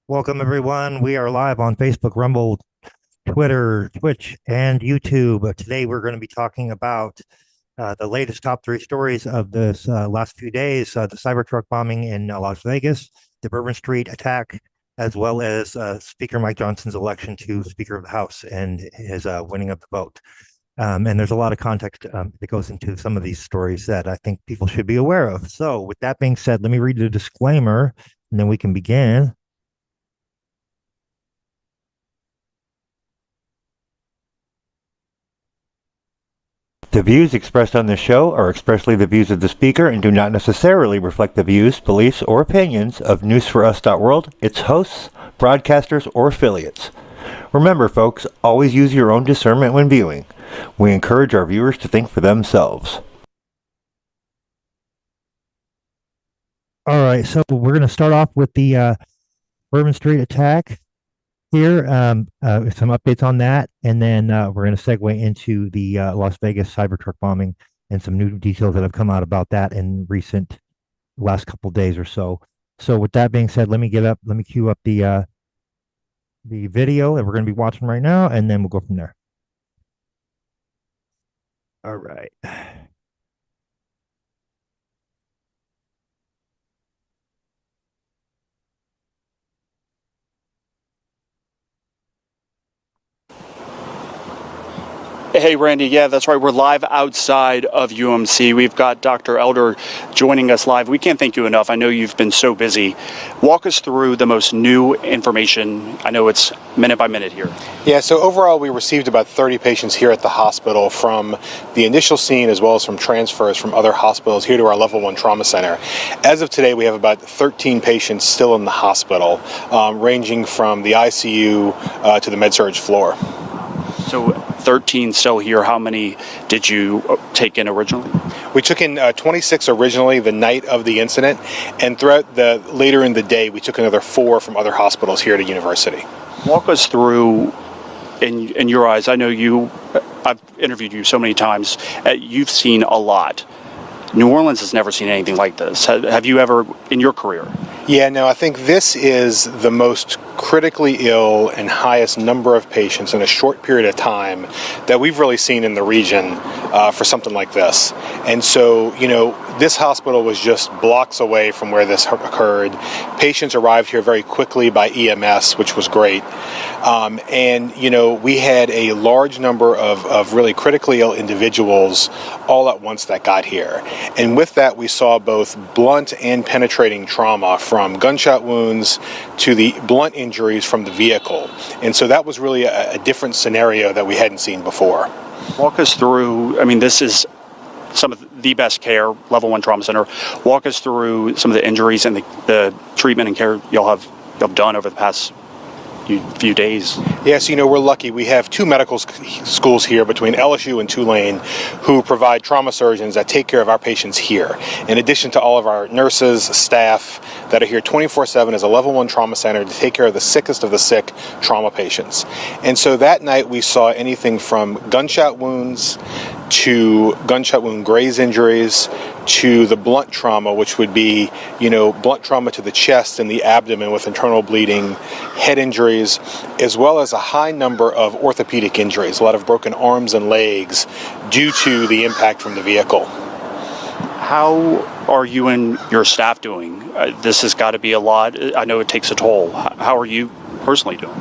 Welcome, everyone. We are live on Facebook, Rumble, Twitter, Twitch, and YouTube. Today, we're going to be talking about the latest top three stories of this last few days, the CyberTruck bombing in Las Vegas, the Bourbon Street attack, as well as Speaker Mike Johnson's election to Speaker of the House and his winning of the vote. And there's a lot of context that goes into some of these stories that I think people should be aware of. So, with that being said, let me read the disclaimer, and then we can begin. The views expressed on this show are expressly the views of the speaker and do not necessarily reflect the views, beliefs, or opinions of News4us.world, its hosts, broadcasters, or affiliates. Remember, folks, always use your own discernment when viewing. We encourage our viewers to think for themselves. All right, so we're going to start off with the Bourbon Street attack here, some updates on that, and then we're going to segue into the Las Vegas Cybertruck bombing and some new details that have come out about that in recent last couple days or so. So, with that being said, let me cue up the video that we're going to be watching right now, and then we'll go from there. All right. Hey, Randy. Yeah, that's right. We're live outside of UMC. We've got Dr. Elder joining us live. We can't thank you enough. I know you've been so busy. Walk us through the most new information. I know it's minute by minute here. Yeah, so overall we received about 30 patients here at the hospital from the initial scene as well as from transfers from other hospitals here to our level 1 trauma center. As of today, we have about 13 patients still in the hospital, ranging from the ICU to the med-surg floor. So 13 still here. How many did you take in originally? We took in 26 originally the night of the incident, and throughout the later in the day we took another 4 from other hospitals here at the university. Walk us through, in your eyes, I know I've interviewed you so many times, you've seen a lot. New Orleans has never seen anything like this. Have you ever in your career? Yeah, no, I think this is the most critically ill and highest number of patients in a short period of time that we've really seen in the region for something like this. And so, this hospital was just blocks away from where this occurred. Patients arrived here very quickly by EMS, which was great. We had a large number of really critically ill individuals all at once that got here. And with that, we saw both blunt and penetrating trauma from gunshot wounds to the blunt injuries from the vehicle. And so that was really a different scenario that we hadn't seen before. Walk us through, this is some of the best care, level 1 trauma center. Walk us through some of the injuries and the treatment and care y'all have done over the past few days. Yes, we're lucky. We have 2 medical schools here between LSU and Tulane who provide trauma surgeons that take care of our patients here. In addition to all of our nurses, staff that are here 24/7 as a level 1 trauma center to take care of the sickest of the sick trauma patients. And so that night we saw anything from gunshot wounds to gunshot wound graze injuries to the blunt trauma, which would be, blunt trauma to the chest and the abdomen with internal bleeding, head injuries, as well as a high number of orthopedic injuries, a lot of broken arms and legs due to the impact from the vehicle. How are you and your staff doing? This has got to be a lot. I know it takes a toll. How are you personally doing?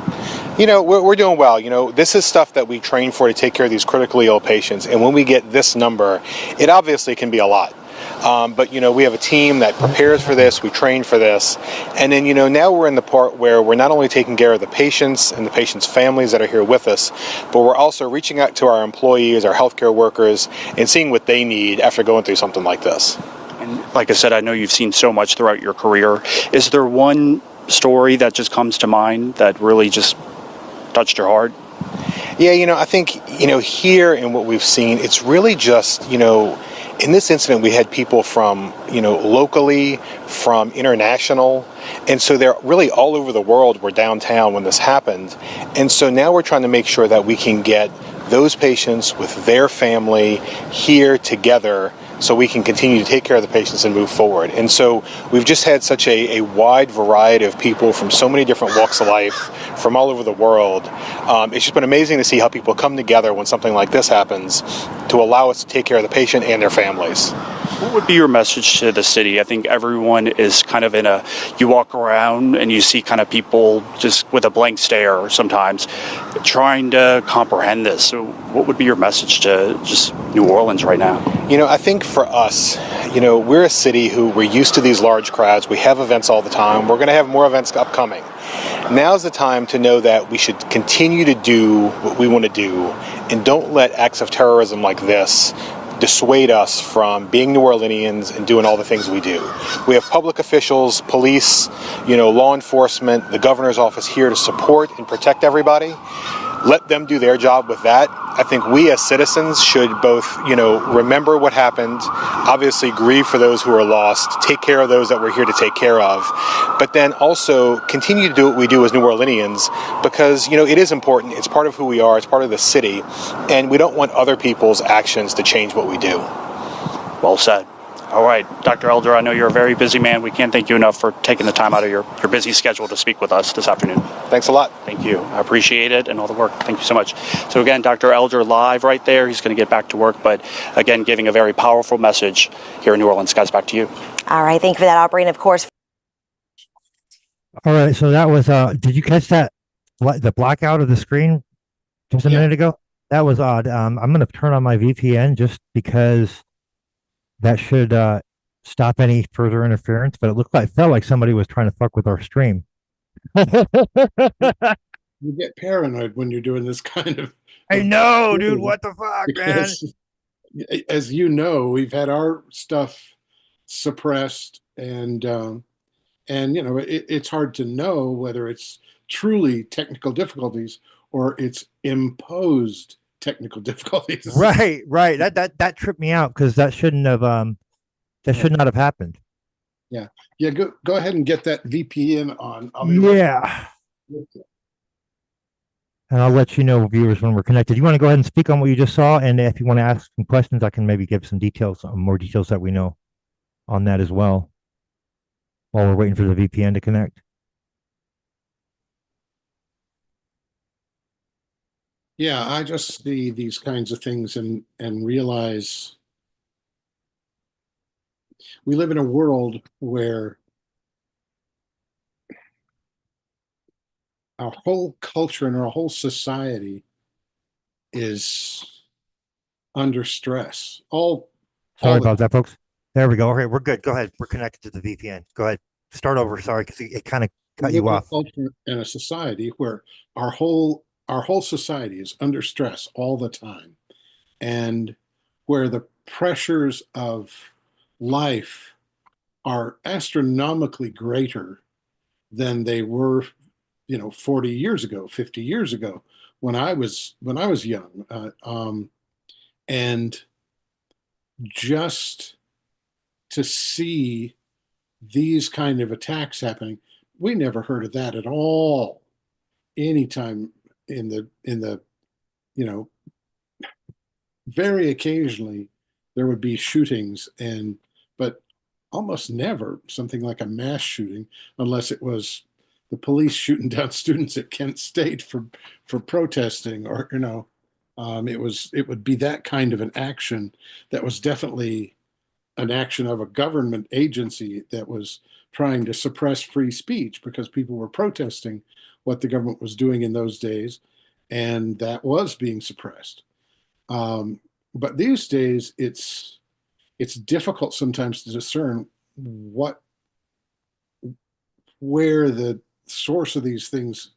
We're doing well. This is stuff that we train for to take care of these critically ill patients. And when we get this number, it obviously can be a lot. But we have a team that prepares for this, we train for this, and then now we're in the part where we're not only taking care of the patients and the patients' families that are here with us, but we're also reaching out to our employees, our healthcare workers, and seeing what they need after going through something like this. And like I said, I know you've seen so much throughout your career. Is there one story that just comes to mind that really just touched your heart? Yeah, I think, here in what we've seen, it's really just, in this incident, we had people from, locally, from international, and so they're really all over the world were downtown when this happened. And so now we're trying to make sure that we can get those patients with their family here together so we can continue to take care of the patients and move forward. And so we've just had such a wide variety of people from so many different walks of life from all over the world. It's just been amazing to see how people come together when something like this happens to allow us to take care of the patient and their families. What would be your message to the city? I think everyone is kind of you walk around and you see kind of people just with a blank stare sometimes trying to comprehend this. So what would be your message to just New Orleans right now? I think for us, we're a city who we're used to these large crowds. We have events all the time. We're going to have more events upcoming. Now's the time to know that we should continue to do what we want to do and don't let acts of terrorism like this dissuade us from being New Orleanians and doing all the things we do. We have public officials, police, law enforcement, the governor's office here to support and protect everybody. Let them do their job with that. I think we as citizens should both, remember what happened, obviously grieve for those who are lost, take care of those that we're here to take care of, but then also continue to do what we do as New Orleanians because, it is important. It's part of who we are. It's part of the city. And we don't want other people's actions to change what we do. Well said. All right, Dr. Elder, I know you're a very busy man. We can't thank you enough for taking the time out of your busy schedule to speak with us this afternoon. Thanks a lot. Thank you. I appreciate it and all the work. Thank you so much. So again, Dr. Elder live right there. He's going to get back to work, but again, giving a very powerful message here in New Orleans. Guys, back to you. All right. Thank you for that, Aubrey. And of course. All right. So that was, did you catch that? The blackout of the screen just a minute ago? That was odd. I'm going to turn on my VPN just because that should stop any further interference, but it felt like somebody was trying to fuck with our stream. You get paranoid when you're doing this kind of. I know, dude. What the fuck, because, man? As you know, we've had our stuff suppressed, and it's hard to know whether it's truly technical difficulties or it's imposed technical difficulties. Right. That tripped me out because that should not have happened. Yeah. Go ahead and get that VPN on. And I'll let you know, viewers, when we're connected. You want to go ahead and speak on what you just saw, and if you want to ask some questions, I can maybe give some details, more details that we know on that as well, while we're waiting for the VPN to connect. Yeah, I just see these kinds of things and realize we live in a world where our whole culture and our whole society is under stress. Sorry about that, folks. There we go. All right, we're good. Go ahead. We're connected to the VPN. Go ahead. Start over. Sorry, because it kind of cut you off. Culture and a society where our whole society is under stress all the time, and where the pressures of life are astronomically greater than they were 40 years ago, 50 years ago, when I was young, and just to see these kind of attacks happening, we never heard of that at all anytime in the very occasionally there would be shootings, but almost never something like a mass shooting, unless it was the police shooting down students at Kent State for protesting, or it would be that kind of an action that was definitely an action of a government agency that was trying to suppress free speech because people were protesting what the government was doing in those days, and that was being suppressed. But these days, it's difficult sometimes to discern where the source of these things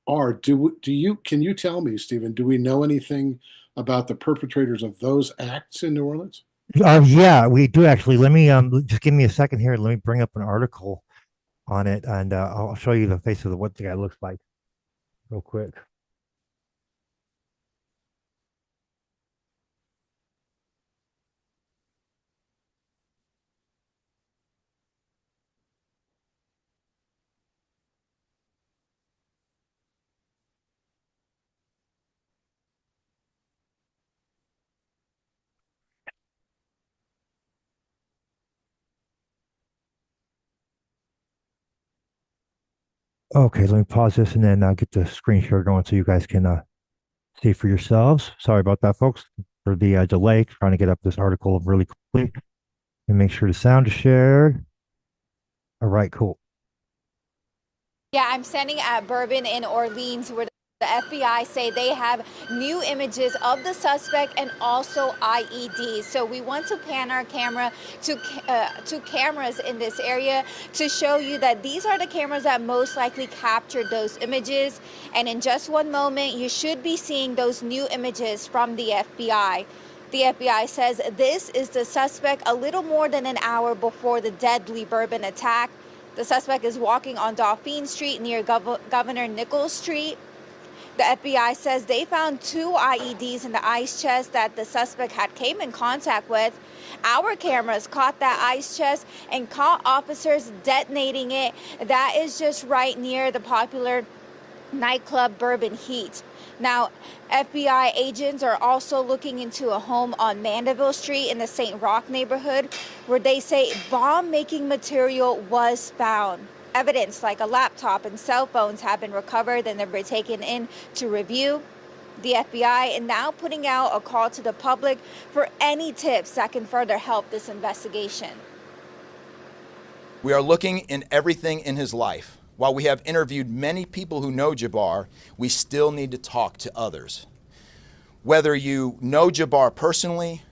are. Can you tell me, Stephen, do we know anything about the perpetrators of those acts in New Orleans? Yeah, we do actually. Let me just give me a second here. Let me bring up an article on it, and I'll show you the face of what the guy looks like real quick. Okay, let me pause this and then get the screen share going so you guys can see for yourselves. Sorry about that, folks, for the delay trying to get up this article really quickly and make sure the sound is shared. All right, cool. Yeah, I'm standing at Bourbon in Orleans where the FBI say they have new images of the suspect and also IEDs. So we want to pan our camera to cameras in this area to show you that these are the cameras that most likely captured those images. And in just one moment, you should be seeing those new images from the FBI. The FBI says this is the suspect a little more than an hour before the deadly Bourbon attack. The suspect is walking on Dauphine Street near Governor Nichols Street. The FBI says they found 2 IEDs in the ice chest that the suspect had came in contact with. Our cameras caught that ice chest and caught officers detonating it. That is just right near the popular nightclub Bourbon Heat. Now, FBI agents are also looking into a home on Mandeville Street in the St. Roch neighborhood where they say bomb-making material was found. Evidence like a laptop and cell phones have been recovered and they've been taken in to review. The FBI is now putting out a call to the public for any tips that can further help this investigation. We are looking in everything in his life. While we have interviewed many people who know Jabbar, we still need to talk to others. Whether you know Jabbar personally,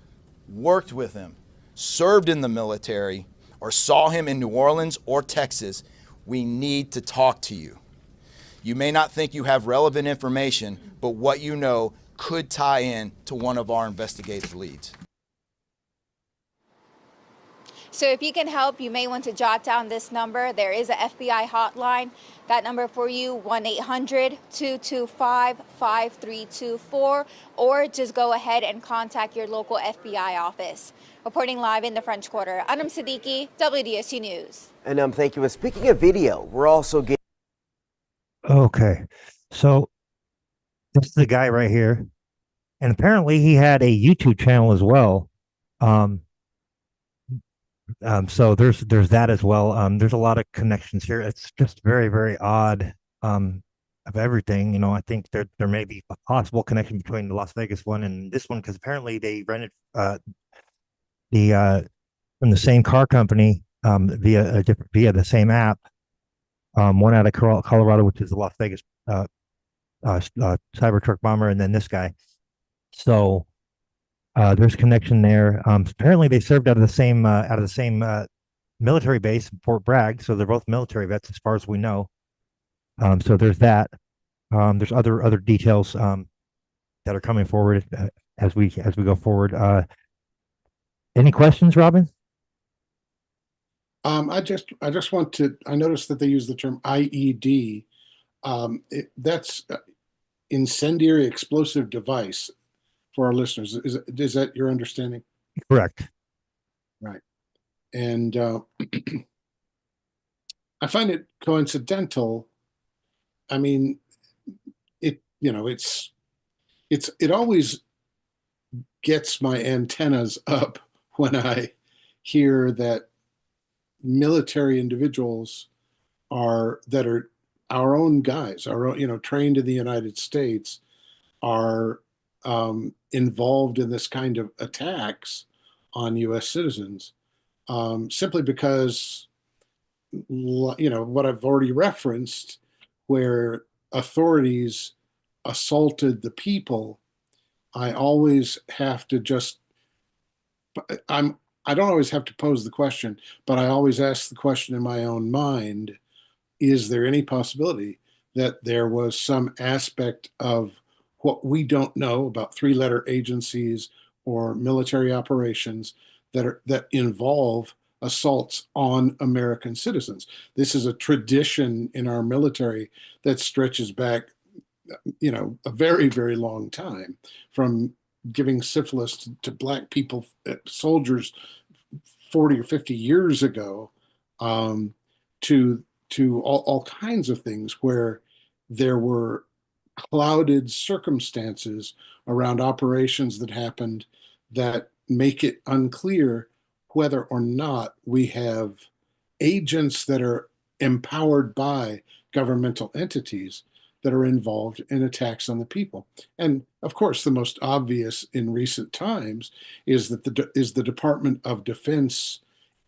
worked with him, served in the military, or saw him in New Orleans or Texas, we need to talk to you. You may not think you have relevant information, but what you know could tie in to one of our investigative leads. So if you can help, you may want to jot down this number. There is a FBI hotline. That number for you, 1-800-225-5324, or just go ahead and contact your local FBI office. Reporting live in the French Quarter, Anam Siddiqui, WDSU News. And thank you. And speaking of video, we're also getting. Okay, so this is the guy right here, and apparently he had a YouTube channel as well. So there's that as well. There's a lot of connections here. It's just very, very odd of everything. You know, I think there may be a possible connection between the Las Vegas one and this one because apparently they rented the from the same car company via the same app. One out of Colorado, which is the Las Vegas CyberTruck bomber, and then this guy. So there's connection there. Apparently, they served out of the same military base in Fort Bragg, so they're both military vets, as far as we know. So there's that. There's other details that are coming forward as we go forward. Any questions, Robin? I just want to. I noticed that they use the term IED. That's incendiary explosive device for our listeners. Is that your understanding? Correct. Right. And I find it coincidental. I mean, it always gets my antennas up when I hear that military individuals that are our own guys, our own, trained in the United States, are involved in this kind of attacks on U.S. citizens, simply because, what I've already referenced, where authorities assaulted the people. I always have to I don't always have to pose the question, but I always ask the question in my own mind: is there any possibility that there was some aspect of what we don't know about three-letter agencies or military operations that involve assaults on American citizens? This is a tradition in our military that stretches back, a very, very long time, from giving syphilis to black people, soldiers 40 or 50 years ago, to all kinds of things where there were clouded circumstances around operations that happened that make it unclear whether or not we have agents that are empowered by governmental entities that are involved in attacks on the people. And of course, the most obvious in recent times is that the Department of Defense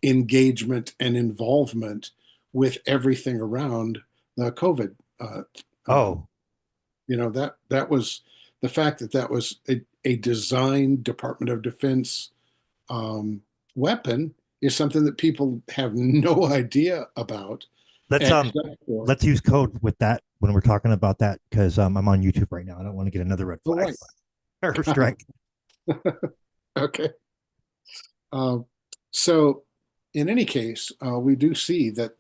engagement and involvement with everything around the COVID. Oh, That was the fact that was a designed Department of Defense weapon is something that people have no idea about. let's use code with that when we're talking about that, because I'm on YouTube right now. I don't want to get another red flag or strike. Okay. So in any case, we do see that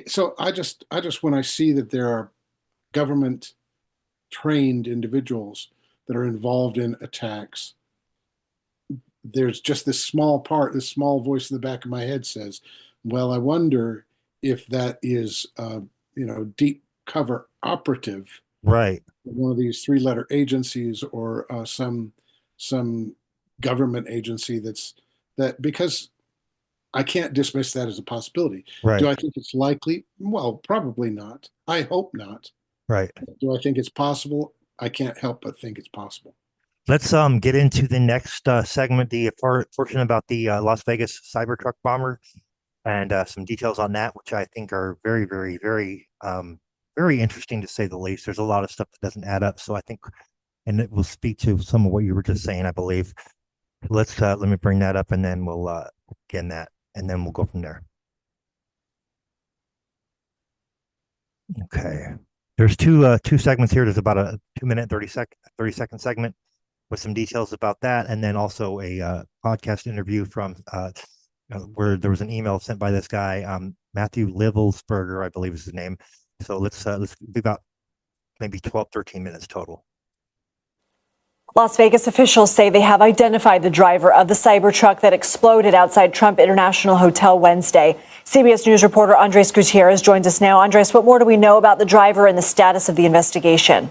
so I just when I see that there are government trained individuals that are involved in attacks, there's just this small voice in the back of my head says, well, I wonder if that is deep cover operative, right? One of these 3-letter agencies or some government agency because I can't dismiss that as a possibility. Right. Do I think it's likely? Well, probably not. I hope not. Right. Do I think it's possible? I can't help but think it's possible. Let's get into the next segment, the portion about the Las Vegas CyberTruck bomber, and some details on that, which I think are very, very, very, very interesting to say the least. There's a lot of stuff that doesn't add up, so I think, and it will speak to some of what you were just saying, I believe. Let me bring that up, and then we'll begin that, and then we'll go from there. Okay. There's two segments here. There's about a 2-minute, 30-second segment with some details about that, and then also a podcast interview from where there was an email sent by this guy, Matthew Livelsberger, I believe is his name. So let's be about maybe 12, 13 minutes total. Las Vegas officials say they have identified the driver of the CyberTruck that exploded outside Trump International Hotel Wednesday. CBS News reporter Andres Gutierrez joins us now. Andres, what more do we know about the driver and the status of the investigation?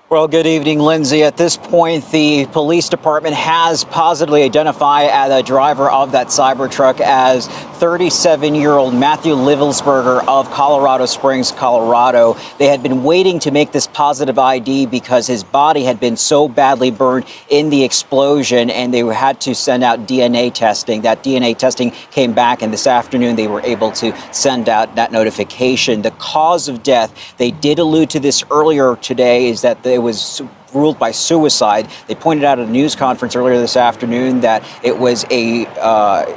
Well, good evening, Lindsay. At this point, the police department has positively identified the driver of that Cybertruck as 37-year-old Matthew Livelsberger of Colorado Springs, Colorado. They had been waiting to make this positive ID because his body had been so badly burned in the explosion, and they had to send out DNA testing. That DNA testing came back, and this afternoon they were able to send out that notification. The cause of death, they did allude to this earlier today, is that it was ruled by suicide. They pointed out at a news conference earlier this afternoon that it was a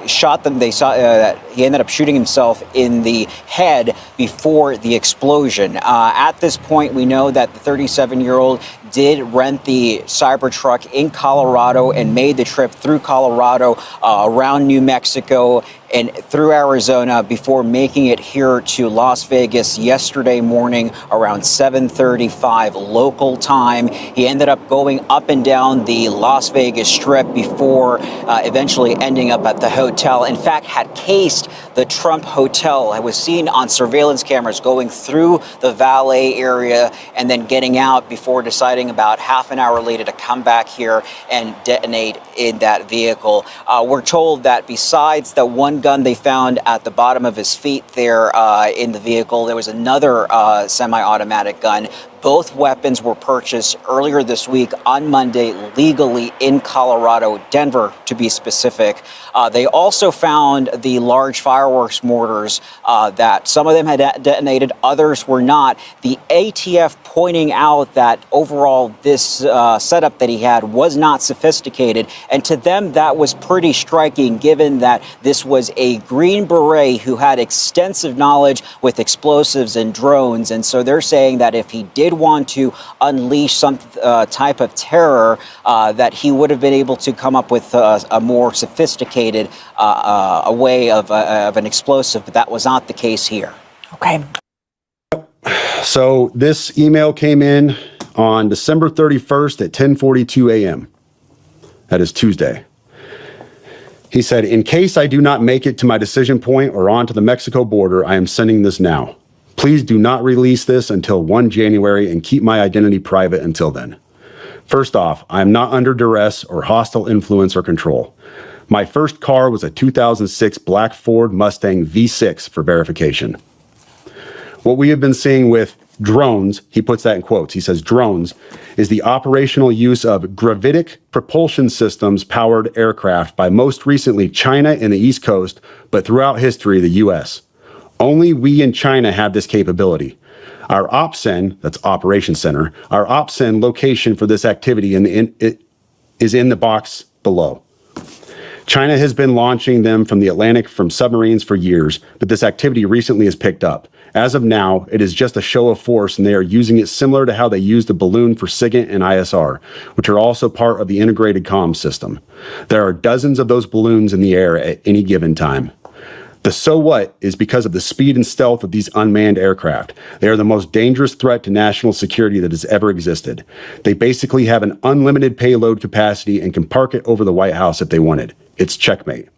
shot that they saw, that he ended up shooting himself in the head before the explosion. At this point, we know that the 37-year-old did rent the Cybertruck in Colorado and made the trip through Colorado, around New Mexico, and through Arizona before making it here to Las Vegas yesterday morning around 7:35 local time. He ended up going up and down the Las Vegas Strip before eventually ending up at the hotel. In fact, had cased the Trump Hotel. I was seen on surveillance cameras going through the valet area and then getting out before deciding about half an hour later to come back here and detonate in that vehicle. We're told that besides the one gun they found at the bottom of his feet there in the vehicle, there was another semi-automatic gun. Both weapons were purchased earlier this week on Monday legally in Colorado, Denver to be specific. They also found the large fireworks mortars that some of them had detonated, others were not. The ATF pointing out that overall this setup that he had was not sophisticated, and to them that was pretty striking given that this was a Green Beret who had extensive knowledge with explosives and drones, and so they're saying that if he did want to unleash some type of terror, that he would have been able to come up with a more sophisticated a way of an explosive, but that was not the case here. Okay. So this email came in on December 31st at 10:42 a.m. That is Tuesday. He said, "In case I do not make it to my decision point or onto the Mexico border, I am sending this now. Please do not release this until 1 January and keep my identity private until then. First off, I am not under duress or hostile influence or control. My first car was a 2006 black Ford Mustang V6 for verification. What we have been seeing with drones, he puts that in quotes, he says drones, is the operational use of gravitic propulsion systems powered aircraft by most recently China and the East Coast, but throughout history, the US. Only we in China have this capability. Our OPCEN, that's Operations Center, our OPCEN location for this activity is in the box below. China has been launching them from the Atlantic from submarines for years, but this activity recently has picked up. As of now, it is just a show of force, and they are using it similar to how they used the balloon for SIGINT and ISR, which are also part of the integrated comms system. There are dozens of those balloons in the air at any given time. The so what is because of the speed and stealth of these unmanned aircraft. They are the most dangerous threat to national security that has ever existed. They basically have an unlimited payload capacity and can park it over the White House if they wanted. It's checkmate.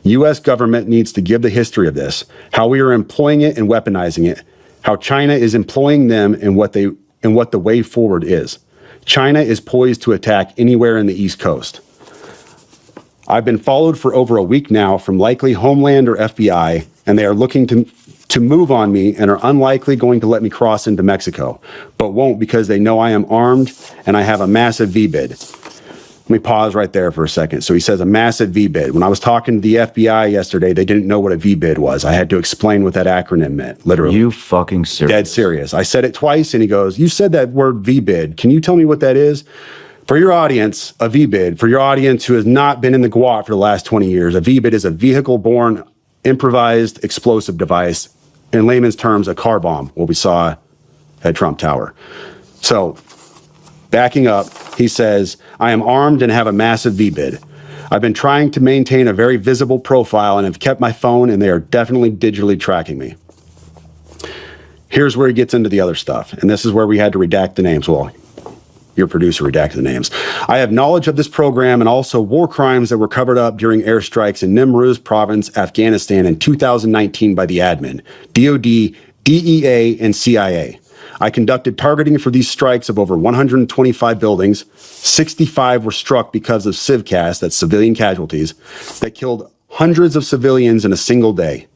U.S. government needs to give the history of this, how we are employing it and weaponizing it, how China is employing them and what the way forward is. China is poised to attack anywhere in the East Coast. I've been followed for over a week now from likely Homeland or FBI, and they are looking to move on me and are unlikely going to let me cross into Mexico, but won't because they know I am armed and I have a massive V-bid. Let me pause right there for a second. So he says a massive V-bid. When I was talking to the FBI yesterday, they didn't know what a V-bid was. I had to explain what that acronym meant, literally. You fucking serious? Dead serious. I said it twice and he goes, you said that word V-bid. Can you tell me what that is? For your audience, a V-bid, for your audience who has not been in the GWOT for the last 20 years, a V-bid is a vehicle-borne improvised explosive device. In layman's terms, a car bomb, what we saw at Trump Tower. So, backing up, he says, I am armed and have a massive V-bid. I've been trying to maintain a very visible profile and have kept my phone, and they are definitely digitally tracking me. Here's where he gets into the other stuff, and this is where we had to redact the names. Well, your producer redacted the names. I have knowledge of this program and also war crimes that were covered up during airstrikes in Nimruz province, Afghanistan in 2019 by the admin, DOD, DEA, and CIA. I conducted targeting for these strikes of over 125 buildings. 65 were struck because of civcas, that's civilian casualties, that killed hundreds of civilians in a single day.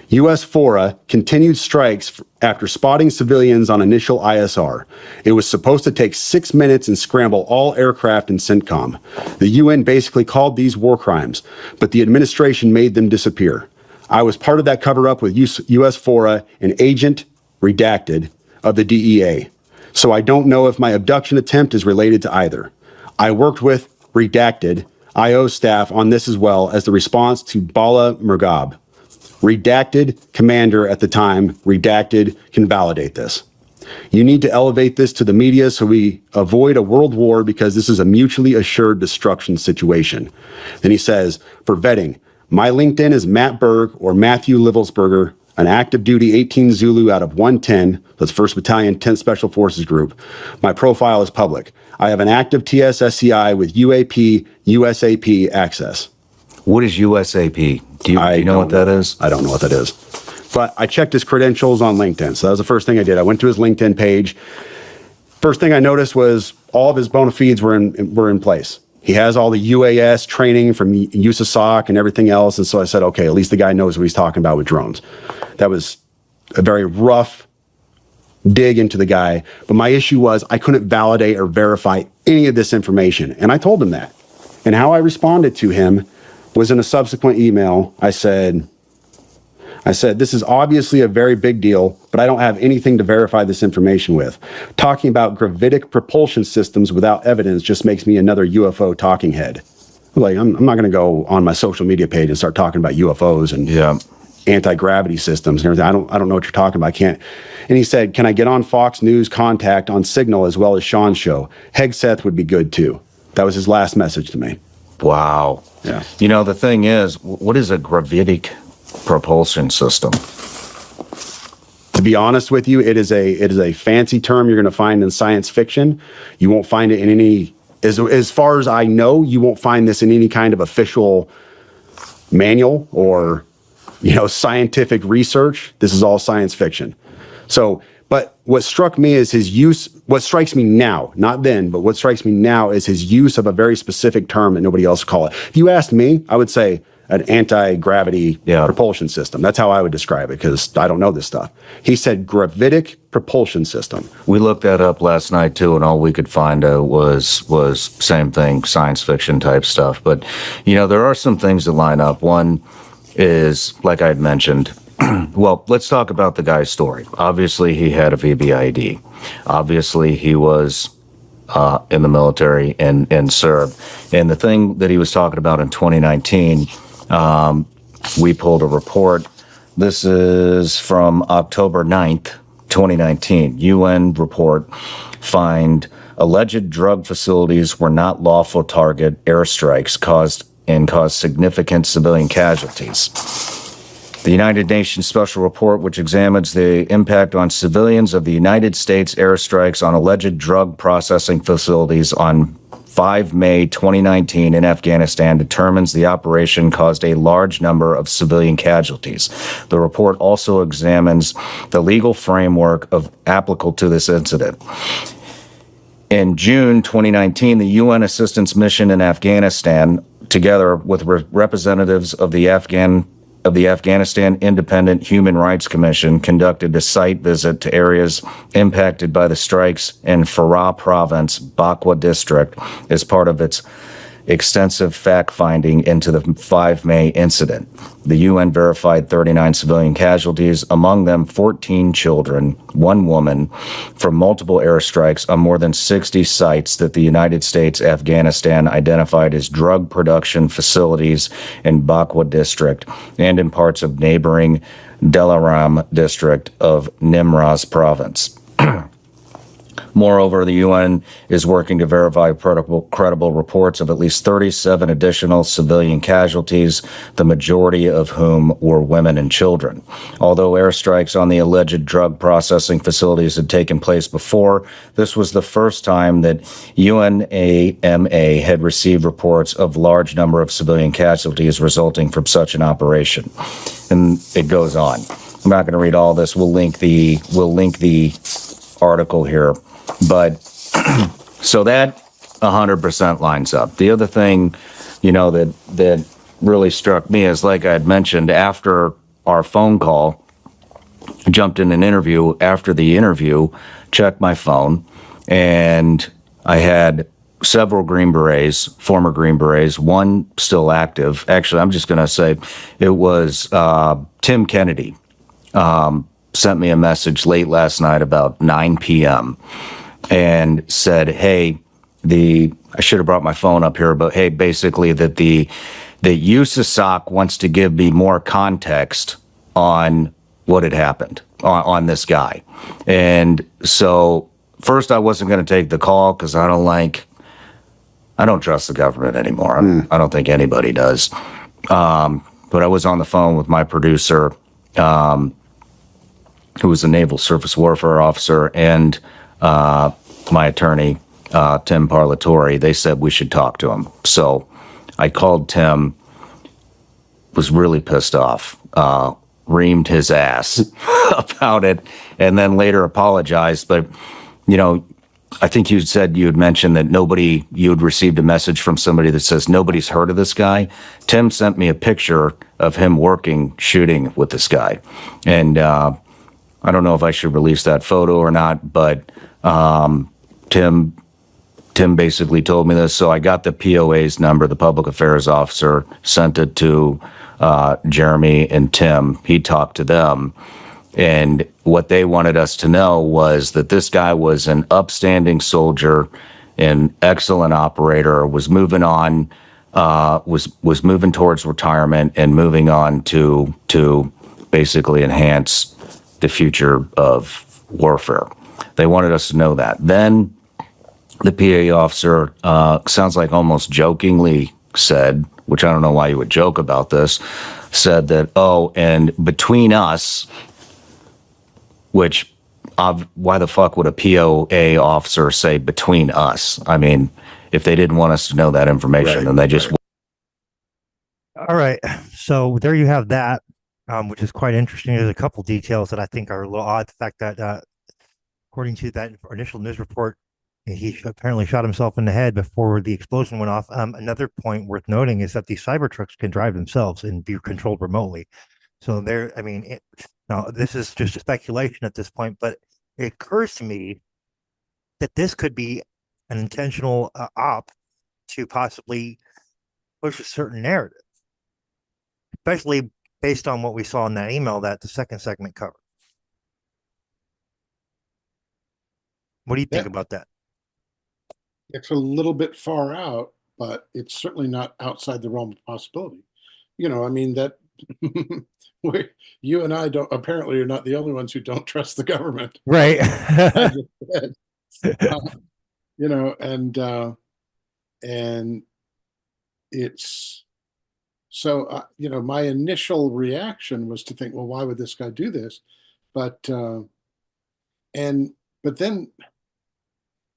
News4us continued strikes after spotting civilians on initial ISR. It was supposed to take 6 minutes and scramble all aircraft in CENTCOM. The UN basically called these war crimes, but the administration made them disappear. I was part of that cover-up with News4us, an agent, redacted, of the DEA. So I don't know if my abduction attempt is related to either. I worked with, redacted, IO staff on this as well as the response to Bala Murghab. Redacted commander at the time, redacted can validate this. You need to elevate this to the media so we avoid a world war because this is a mutually assured destruction situation. Then he says, for vetting, my LinkedIn is Matt Berg or Matthew Livelsberger, an active duty 18 Zulu out of 110, that's 1st Battalion 10th Special Forces Group. My profile is public. I have an active TSSCI with UAP, USAP access. What is USAP? Do you know what that is? I don't know what that is. But I checked his credentials on LinkedIn. So that was the first thing I did. I went to his LinkedIn page. First thing I noticed was all of his bona fides were in place. He has all the UAS training from USASOC and everything else. And so I said, okay, at least the guy knows what he's talking about with drones. That was a very rough dig into the guy. But my issue was I couldn't validate or verify any of this information. And I told him that. And how I responded to him was in a subsequent email. I said, this is obviously a very big deal, but I don't have anything to verify this information with. Talking about gravitic propulsion systems without evidence just makes me another UFO talking head. Like, I'm not going to go on my social media page and start talking about UFOs and anti-gravity systems and everything. I don't know what you're talking about. I can't. And he said, can I get on Fox News Contact on Signal as well as Sean's show? Hegseth would be good too. That was his last message to me. Wow. Yeah. You know, the thing is, what is a gravitic propulsion system? To be honest with you, it is a fancy term you're going to find in science fiction. You won't find it in any, as far as I know, you won't find this in any kind of official manual or, scientific research. This is all science fiction. So, But what struck me is his use, what strikes me now, not then, but what strikes me now is his use of a very specific term that nobody else call it. If you asked me, I would say an anti-gravity propulsion system. That's how I would describe it, because I don't know this stuff. He said gravitic propulsion system. We looked that up last night too, and all we could find was same thing, science fiction type stuff. But there are some things that line up. One is, like I had mentioned, well, let's talk about the guy's story. Obviously, he had a VBID. Obviously, he was in the military and served. And the thing that he was talking about in 2019, we pulled a report. This is from October 9th, 2019. UN report find alleged drug facilities were not lawful target airstrikes caused significant civilian casualties. The United Nations Special Report, which examines the impact on civilians of the United States airstrikes on alleged drug processing facilities on 5 May 2019 in Afghanistan, determines the operation caused a large number of civilian casualties. The report also examines the legal framework applicable to this incident. In June 2019, the UN assistance mission in Afghanistan, together with representatives of the Afghanistan Independent Human Rights Commission, conducted a site visit to areas impacted by the strikes in Farah Province, Bakwa District, as part of its extensive fact-finding into the 5 May incident. The UN verified 39 civilian casualties, among them 14 children, 1 woman, from multiple airstrikes on more than 60 sites that the United States Afghanistan identified as drug production facilities in Bakwa District and in parts of neighboring Delaram District of Nimraz Province. Moreover, the UN is working to verify credible reports of at least 37 additional civilian casualties, the majority of whom were women and children. Although airstrikes on the alleged drug processing facilities had taken place before, this was the first time that UNAMA had received reports of large number of civilian casualties resulting from such an operation. And it goes on. I'm not going to read all this. We'll link the article here. But so that 100% lines up. The other thing, that really struck me is, like I had mentioned, after our phone call, I jumped in an interview. After the interview, checked my phone, and I had several Green Berets, former Green Berets, one still active. Actually, I'm just going to say it was Tim Kennedy. Sent me a message late last night about 9 p.m. and said, hey, I should have brought my phone up here, but hey, basically that USASOC wants to give me more context on what had happened on this guy. And so first I wasn't going to take the call because I don't trust the government anymore. I don't think anybody does. But I was on the phone with my producer, who was a naval surface warfare officer, and my attorney, Tim Parlatore. They said we should talk to him. So I called Tim, was really pissed off, reamed his ass about it, and then later apologized. But, I think you had mentioned that you had received a message from somebody that says nobody's heard of this guy. Tim sent me a picture of him shooting with this guy. And I don't know if I should release that photo or not, but Tim basically told me this. So I got the POA's number, the public affairs officer, sent it to Jeremy and Tim. He talked to them. And what they wanted us to know was that this guy was an upstanding soldier, an excellent operator, was moving on, was moving towards retirement and moving on to basically enhance the future of warfare. They wanted us to know that. Then the PA officer, sounds like almost jokingly said, which I don't know why you would joke about this, said that, and between us, which why the fuck would a POA officer say between us? I mean, if they didn't want us to know that information, then they just... All right. So there you have that, which is quite interesting. There's a couple details that I think are a little odd. The fact that according to that initial news report, he apparently shot himself in the head before the explosion went off. Another point worth noting is that these Cybertrucks can drive themselves and be controlled remotely. So there, I mean, now this is just a speculation at this point, but it occurs to me that this could be an intentional op to possibly push a certain narrative, especially based on what we saw in that email that the second segment covered. What do you think about that? It's a little bit far out, but it's certainly not outside the realm of possibility. You know, I mean, that you and I don't apparently are not the only ones who don't trust the government. Right. You know, and it's so, you know, my initial reaction was to think, well, why would this guy do this? But, but then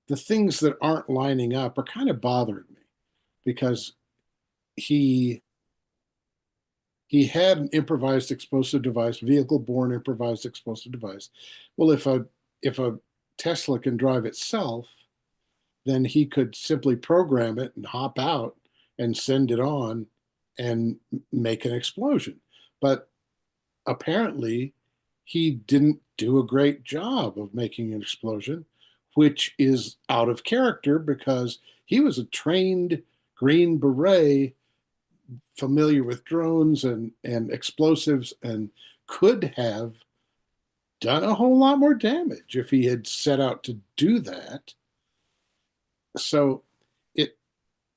the things that aren't lining up are kind of bothering me because he had an improvised explosive device, vehicle-borne improvised explosive device. Well, if a Tesla can drive itself, then he could simply program it and hop out and send it on and make an explosion. But apparently, he didn't do a great job of making an explosion, which is out of character because he was a trained Green Beret, familiar with drones and explosives, and could have done a whole lot more damage if he had set out to do that. So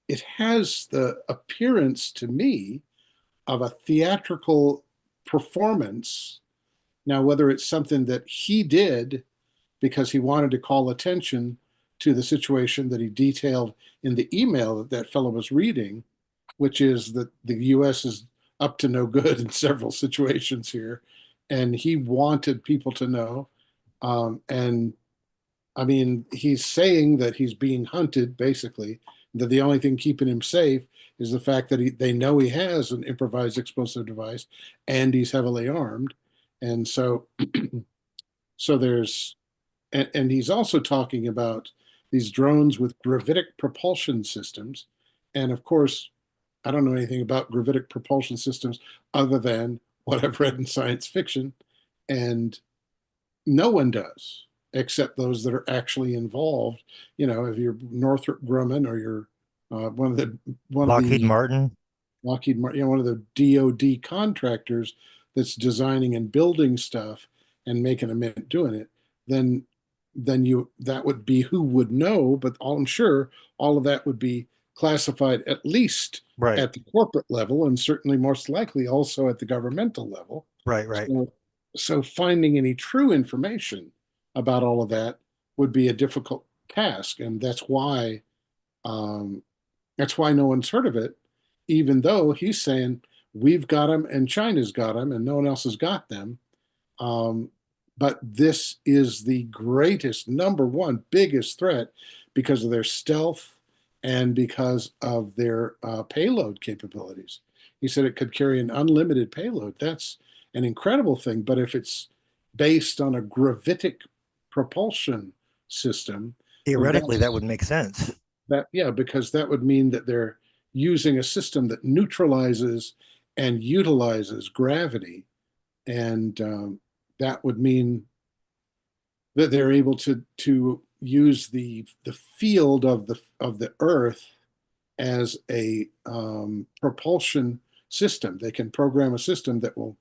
it has the appearance to me of a theatrical performance. Now, whether it's something that he did because he wanted to call attention to the situation that he detailed in the email that that fellow was reading, which is that the U.S. is up to no good in several situations here, and he wanted people to know. And I mean, he's saying that he's being hunted, basically, that the only thing keeping him safe is the fact that they know he has an improvised explosive device and he's heavily armed. And so, there's, and he's also talking about these drones with gravitic propulsion systems. And of course, I don't know anything about gravitic propulsion systems other than what I've read in science fiction, and no one does except those that are actually involved. You know, if you're Northrop Grumman or you're one of the Lockheed Martin, you know, one of the DoD contractors that's designing and building stuff and making a mint doing it, then that would be who would know. But I'm sure all of that would be classified at least at the corporate level, and certainly most likely also at the governmental level. Right. So finding any true information about all of that would be a difficult task, and that's why no one's heard of it, even though he's saying we've got them and China's got them and no one else has got them. But this is the greatest, number one, biggest threat because of their stealth and because of their payload capabilities. He said it could carry an unlimited payload. That's an incredible thing. But if it's based on a gravitic propulsion system, theoretically, that would make sense. Because that would mean that they're using a system that neutralizes and utilizes gravity, and that would mean that they're able to use the field of the Earth as a propulsion system. They can program a system that will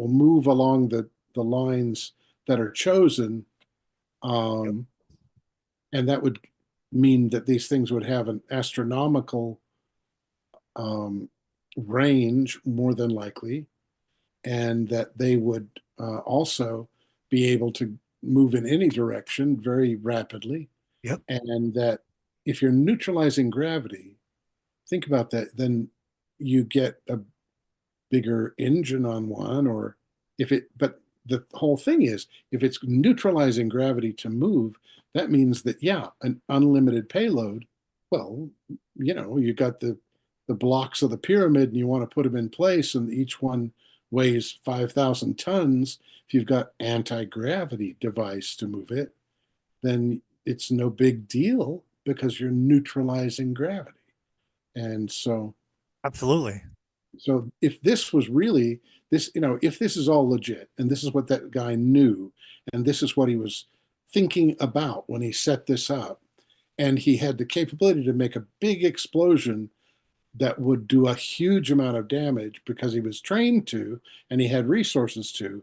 move along the lines that are chosen, and that would mean that these things would have an astronomical range, more than likely, and that they would also be able to move in any direction very rapidly. Yep. And that if you're neutralizing gravity, think about that, then you get a bigger engine on one, or but the whole thing is, if it's neutralizing gravity to move, that means that, an unlimited payload. Well, you know, you got the blocks of the pyramid and you want to put them in place, and each one weighs 5,000 tons. If you've got anti-gravity device to move it, then it's no big deal because you're neutralizing gravity. And so, Absolutely. so if this was really this, if this is all legit and this is what that guy knew and this is what he was thinking about when he set this up, and he had the capability to make a big explosion that would do a huge amount of damage because he was trained to and he had resources to,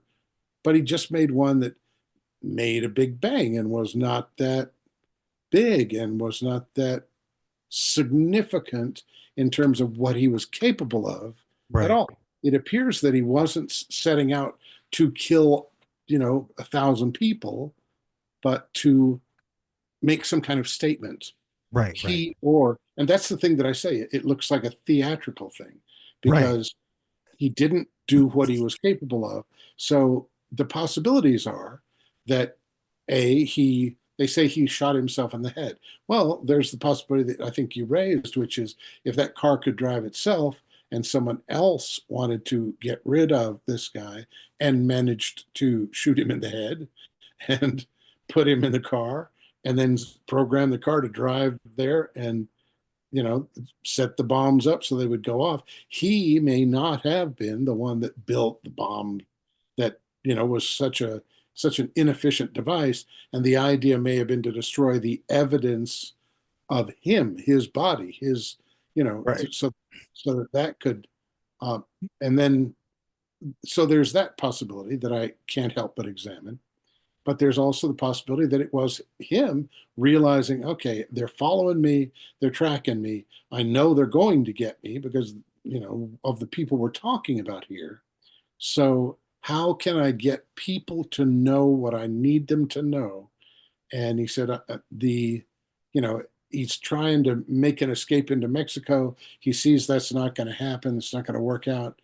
but he just made one that made a big bang and was not that big and was not that significant in terms of what he was capable of at Right. all. It appears that he wasn't setting out to kill, 1,000 people, but to make some kind of statement. Right. Right. And that's the thing that I say, it looks like a theatrical thing Right. because he didn't do what he was capable of. So the possibilities are that they say he shot himself in the head. Well, there's the possibility that I think you raised, which is if that car could drive itself and someone else wanted to get rid of this guy and managed to shoot him in the head and put him in the car and then program the car to drive there and set the bombs up so they would go off. He may not have been the one that built the bomb that was such an inefficient device, and the idea may have been to destroy the evidence of him, his body, his Right. so that could and then so there's that possibility that I can't help but examine. But there's also the possibility that it was him realizing, okay, they're following me, they're tracking me. I know they're going to get me because, of the people we're talking about here. So how can I get people to know what I need them to know? And he said, you know, he's trying to make an escape into Mexico. He sees that's not going to happen. It's not going to work out.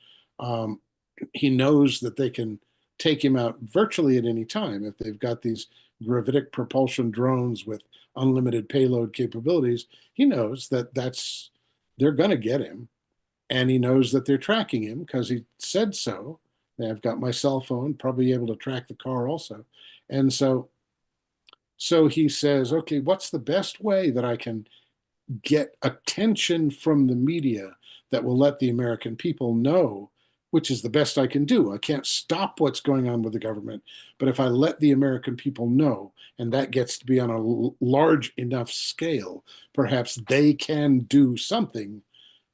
He knows that they can take him out virtually at any time if they've got these gravitic propulsion drones with unlimited payload capabilities. He knows that they're going to get him, and he knows that they're tracking him because he said so. I've got my cell phone, probably able to track the car also, and so he says, okay, what's the best way that I can get attention from the media that will let the American people know, which is the best I can do. I can't stop what's going on with the government, but if I let the American people know, and that gets to be on a large enough scale, perhaps they can do something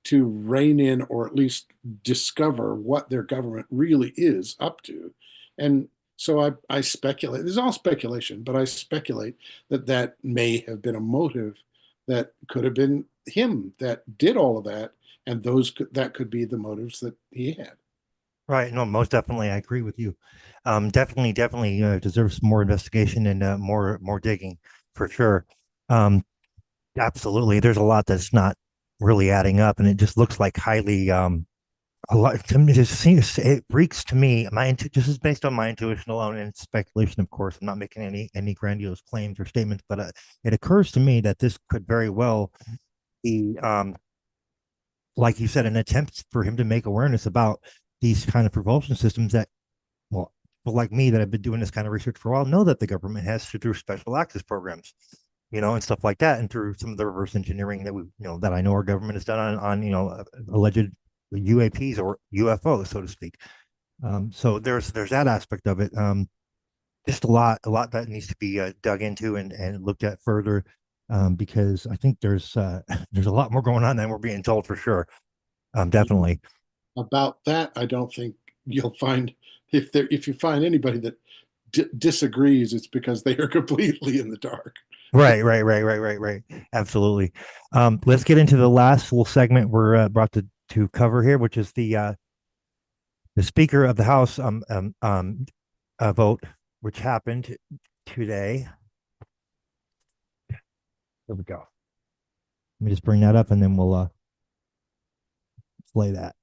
to rein in or at least discover what their government really is up to. And so I speculate, this is all speculation, but I speculate that that may have been a motive, that could have been him that did all of that, and that could be the motives that he had. Right. No, most definitely. I agree with you. Definitely deserves more investigation and more digging for sure. Um, absolutely. There's a lot that's not really adding up, and it just looks like highly a lot to me. It reeks to me. This is based on my intuition alone and it's speculation, of course. I'm not making any grandiose claims or statements, but it occurs to me that this could very well be like you said, an attempt for him to make awareness about these kind of propulsion systems that, well, people like me that have been doing this kind of research for a while know that the government has through special access programs, and stuff like that, and through some of the reverse engineering that that I know our government has done on alleged UAPs or UFOs, so to speak. So there's that aspect of it. Just a lot that needs to be dug into and looked at further, because I think there's a lot more going on than we're being told for sure. Definitely. About that, I don't think you'll find, if you find anybody that disagrees, it's because they are completely in the dark. Right. Absolutely. Let's get into the last little segment we're brought to cover here, which is the Speaker of the House vote, which happened today. There we go. Let me just bring that up, and then we'll play that.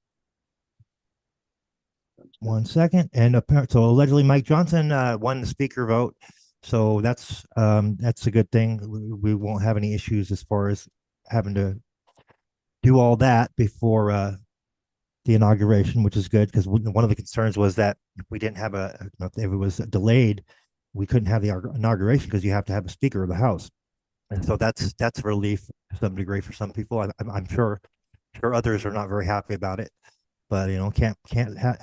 1 second. And so allegedly, Mike Johnson won the Speaker vote. So that's a good thing. We won't have any issues as far as having to do all that before the inauguration, which is good, because one of the concerns was that if we didn't have if it was delayed, we couldn't have the inauguration because you have to have a Speaker of the House, and so that's a relief to some degree for some people. I'm sure others are not very happy about it, but can't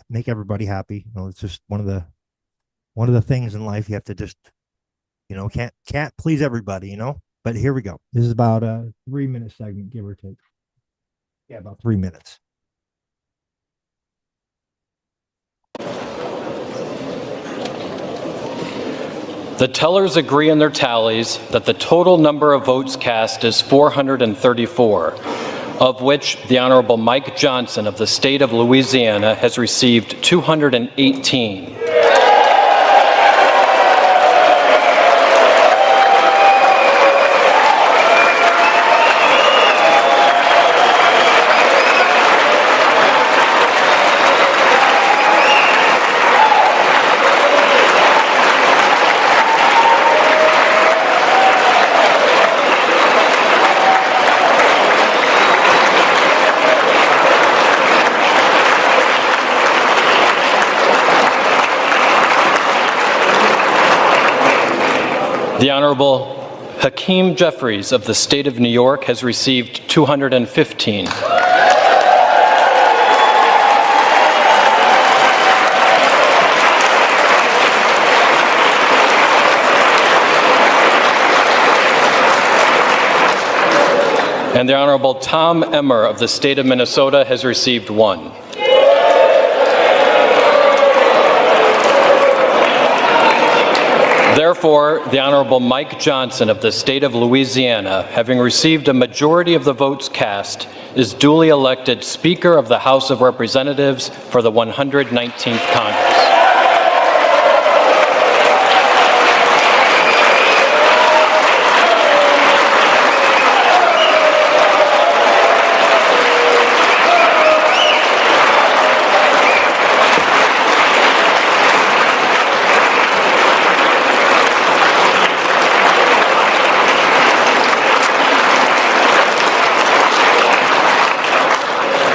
make everybody happy. It's just one of the things in life. You have to just can't please everybody. But here we go. This is about a 3-minute segment, give or take. Yeah, about 3 minutes. The tellers agree in their tallies that the total number of votes cast is 434, of which the Honorable Mike Johnson of the state of Louisiana has received 218. The Honorable Hakeem Jeffries of the state of New York has received 215. And the Honorable Tom Emmer of the state of Minnesota has received 1. Therefore, the Honorable Mike Johnson of the state of Louisiana, having received a majority of the votes cast, is duly elected Speaker of the House of Representatives for the 119th Congress.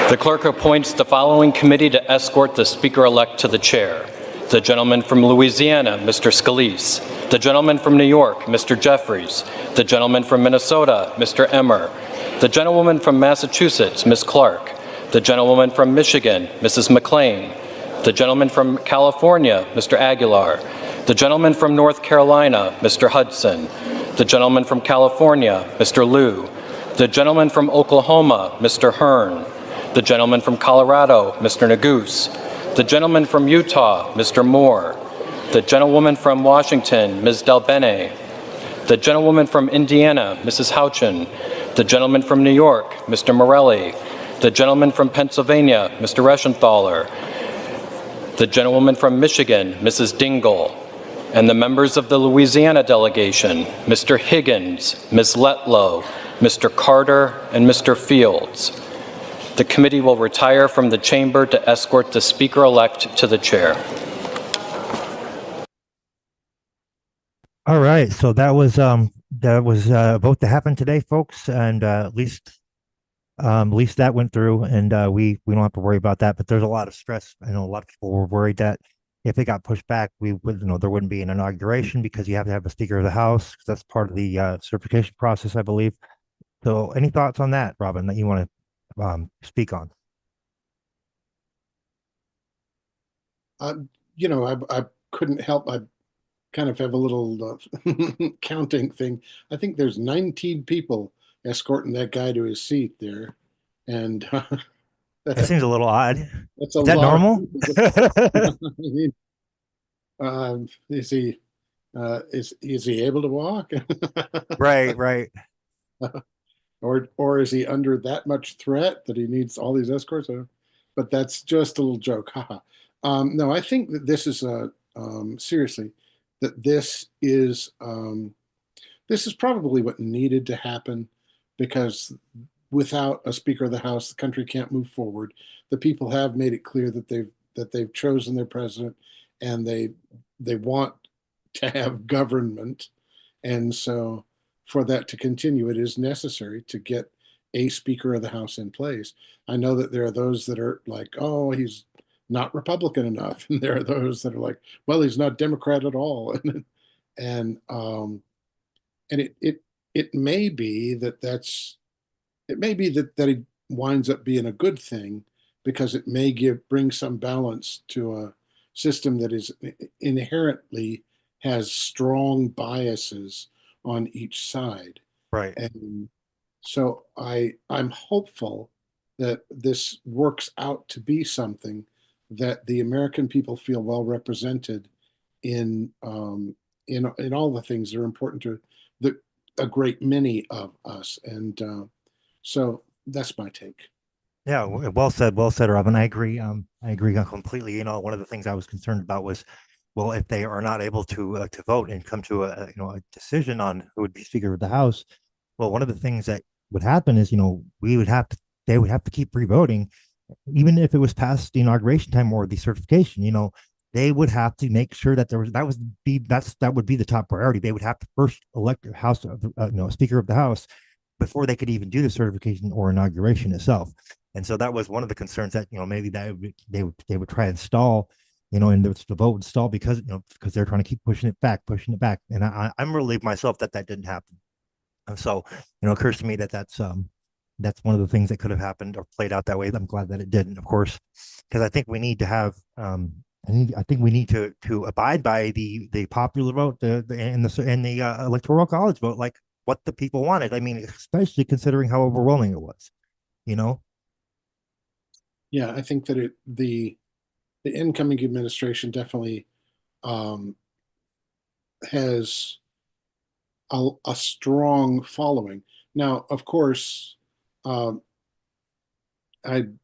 The clerk appoints the following committee to escort the Speaker-elect to the chair. The gentleman from Louisiana, Mr. Scalise. The gentleman from New York, Mr. Jeffries. The gentleman from Minnesota, Mr. Emmer. The gentlewoman from Massachusetts, Ms. Clark. The gentlewoman from Michigan, Mrs. McLean. The gentleman from California, Mr. Aguilar. The gentleman from North Carolina, Mr. Hudson. The gentleman from California, Mr. Liu. The gentleman from Oklahoma, Mr. Hearn. The gentleman from Colorado, Mr. Neguse. The gentleman from Utah, Mr. Moore. The gentlewoman from Washington, Ms. Delbene. The gentlewoman from Indiana, Mrs. Houchin. The gentleman from New York, Mr. Morelli. The gentleman from Pennsylvania, Mr. Reschenthaler. The gentlewoman from Michigan, Mrs. Dingle. And the members of the Louisiana delegation, Mr. Higgins, Ms. Letlow, Mr. Carter, and Mr. Fields. The committee will retire from the chamber to escort the Speaker-elect to the chair. All right, so that was a vote that happened today, folks, and at least that went through, and we don't have to worry about that. But there's a lot of stress. I know a lot of people were worried that if it got pushed back, there wouldn't be an inauguration because you have to have a Speaker of the House. That's part of the certification process, I believe. So, any thoughts on that, Robin, that you want to speak on? I couldn't help. I kind of have a little counting thing. I think there's 19 people escorting that guy to his seat there, and that seems a little odd. That's Is that normal? Is he able to walk? Right. Or is he under that much threat that he needs all these escorts? But that's just a little joke. No, I think that this is seriously, that this is probably what needed to happen, because without a Speaker of the House, the country can't move forward. The people have made it clear that they've chosen their president, and they want to have government, and so for that to continue, it is necessary to get a Speaker of the House in place. I know that there are those that are like, oh, he's not Republican enough. And there are those that are like, well, he's not Democrat at all. and it may be that it winds up being a good thing, because it may bring some balance to a system that is inherently has strong biases on each side. Right. And so I'm hopeful that this works out to be something that the American people feel well represented in in all the things that are important to a great many of us. And so that's my take. Yeah, well said, Robin. I agree completely. One of the things I was concerned about was, well, if they are not able to vote and come to a decision on who would be Speaker of the House, well, one of the things that would happen is, they would have to keep revoting, even if it was past the inauguration time or the certification. They would have to make sure that that would be the top priority. They would have to first elect a House of Speaker of the House before they could even do the certification or inauguration itself. And so that was one of the concerns, that maybe they would try and stall, and the vote would stall because they're trying to keep pushing it back. And I'm relieved myself that didn't happen. And so it occurs to me that that's one of the things that could have happened or played out that way. I'm glad that it didn't, of course, because I think we need to have I think we need to abide by the popular vote, and the electoral college vote, like what the people wanted. I mean, especially considering how overwhelming it was. Yeah, I think that the incoming administration definitely has a strong following. Now, of course, I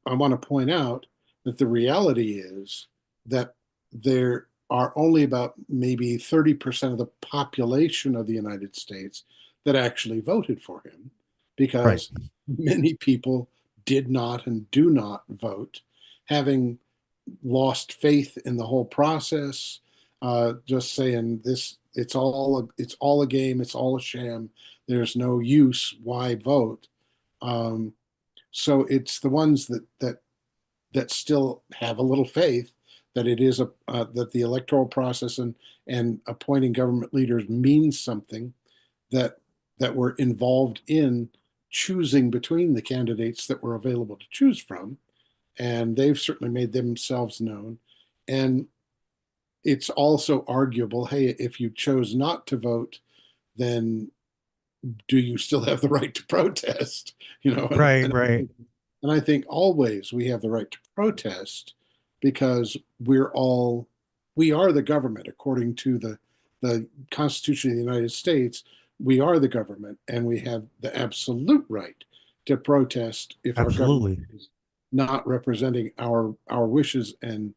want to point out that the reality is that there are only about maybe 30% of the population of the United States that actually voted for him, because many people did not and do not vote, having lost faith in the whole process, just saying it's all a game, it's all a sham, there's no use, why vote? So it's the ones that still have a little faith that it is that the electoral process and appointing government leaders means something, that were involved in choosing between the candidates that were available to choose from, and they've certainly made themselves known. And it's also arguable, hey, if you chose not to vote, then do you still have the right to protest? Right. And I think always we have the right to protest, because we are the government according to the Constitution of the United States. We are the government, and we have the absolute right to protest if our government Absolutely. is not representing our wishes, and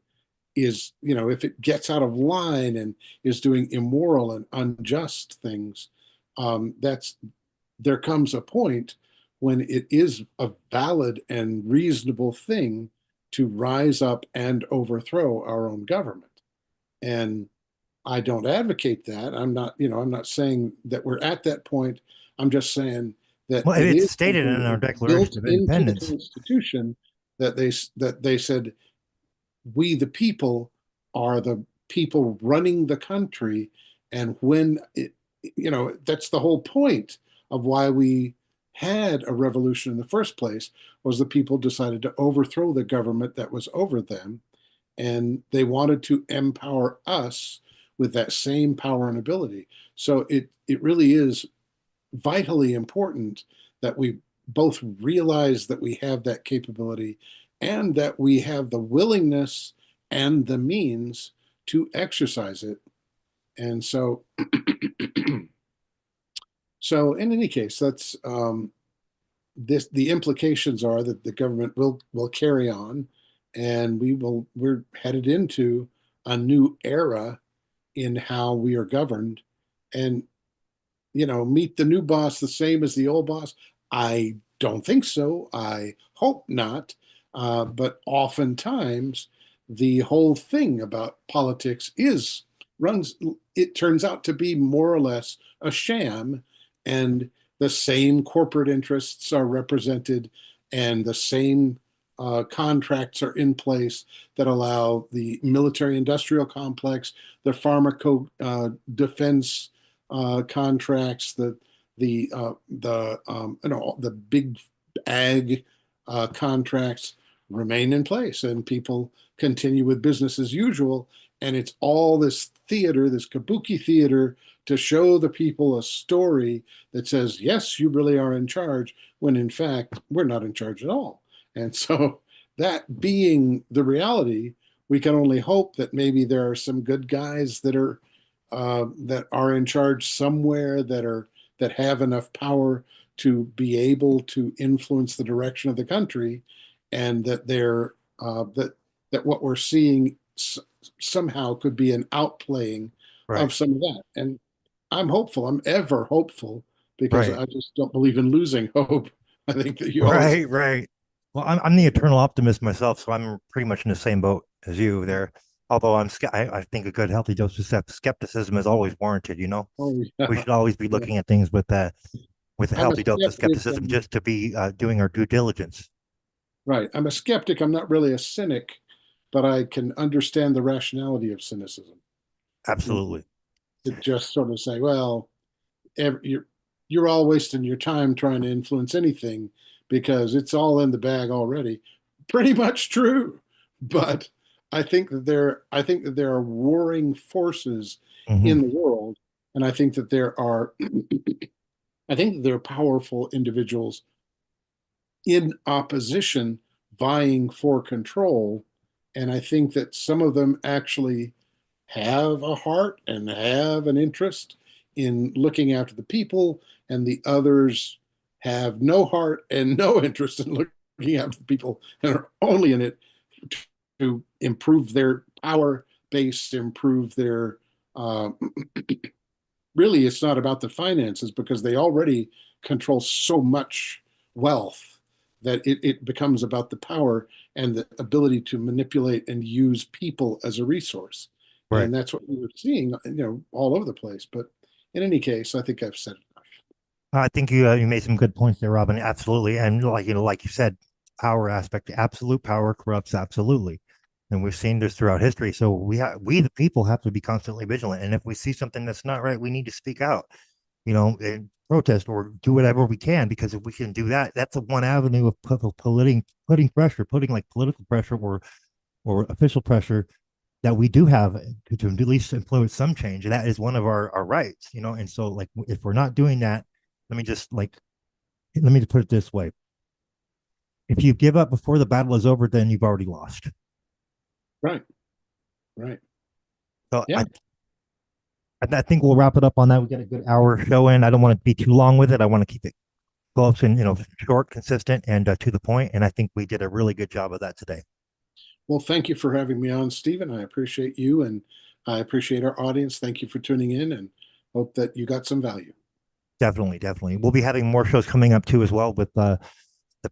is, if it gets out of line and is doing immoral and unjust things. There comes a point when it is a valid and reasonable thing to rise up and overthrow our own government. And I don't advocate that. I'm not saying that we're at that point. I'm just saying that Well, it it's is stated something in our that is built Declaration of into the Independence. Constitution, that they said, we the people are the people running the country. And when that's the whole point of why we had a revolution in the first place, was the people decided to overthrow the government that was over them, and they wanted to empower us with that same power and ability. So it really is vitally important that we both realize that we have that capability, and that we have the willingness and the means to exercise it. And so so in any case, that's the implications are that the government will carry on, and we're headed into a new era in how we are governed. And meet the new boss the same as the old boss? I don't think so. I hope not. But oftentimes, the whole thing about politics it turns out to be more or less a sham, and the same corporate interests are represented, and the same contracts are in place that allow the military-industrial complex, the pharmaco defense contracts, the big ag contracts remain in place, and people continue with business as usual. And it's all this theater, this kabuki theater, to show the people a story that says, yes, you really are in charge, when in fact, we're not in charge at all. And so, that being the reality, we can only hope that maybe there are some good guys that are in charge somewhere, that have enough power to be able to influence the direction of the country, and that that what we're seeing somehow could be an outplaying of some of that. And I'm hopeful. I'm ever hopeful, because I just don't believe in losing hope. I think that you always right. Well, I'm the eternal optimist myself, so I'm pretty much in the same boat as you there. Although I think a good healthy dose of skepticism is always warranted. We should always be looking at things with a healthy dose of skepticism, just to be doing our due diligence. Right. I'm a skeptic. I'm not really a cynic, but I can understand the rationality of cynicism. Absolutely. To just sort of say, well, you're all wasting your time trying to influence anything, because it's all in the bag already. Pretty much true. But I think that there are warring forces in the world, and I think that there are powerful individuals in opposition vying for control. And I think that some of them actually have a heart and have an interest in looking after the people, and the others have no heart and no interest in looking after the people, and are only in it to improve their power base, improve their really, it's not about the finances, because they already control so much wealth that it becomes about the power and the ability to manipulate and use people as a resource. Right. And that's what we were seeing, all over the place. But in any case, I think I've said enough. I think you made some good points there, Robin. Absolutely. And like you said, power aspect, absolute power corrupts absolutely. And we've seen this throughout history. So we the people have to be constantly vigilant. And if we see something that's not right, we need to speak out, and protest or do whatever we can, because if we can do that, that's the one avenue of putting pressure, putting like political pressure or official pressure that we do have to at least influence some change. And that is one of our rights, And so, like, if we're not doing that, let me just put it this way: if you give up before the battle is over, then you've already lost. Right. So yeah. I think we'll wrap it up on that. We got a good hour show in. I don't want to be too long with it. I want to keep it close and short, consistent, and to the point. And I think we did a really good job of that today. Well, thank you for having me on, Stephen. I appreciate you, and I appreciate our audience. Thank you for tuning in, and hope that you got some value. Definitely. We'll be having more shows coming up too, as well, with the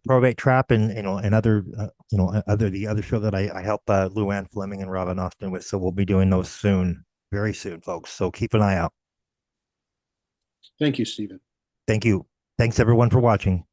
probate trap and other the other show that I help Lou Ann Fleming and Robin Austin with. So we'll be doing those soon, very soon, folks. So keep an eye out. Thank you, Stephen. Thank you. Thanks everyone for watching.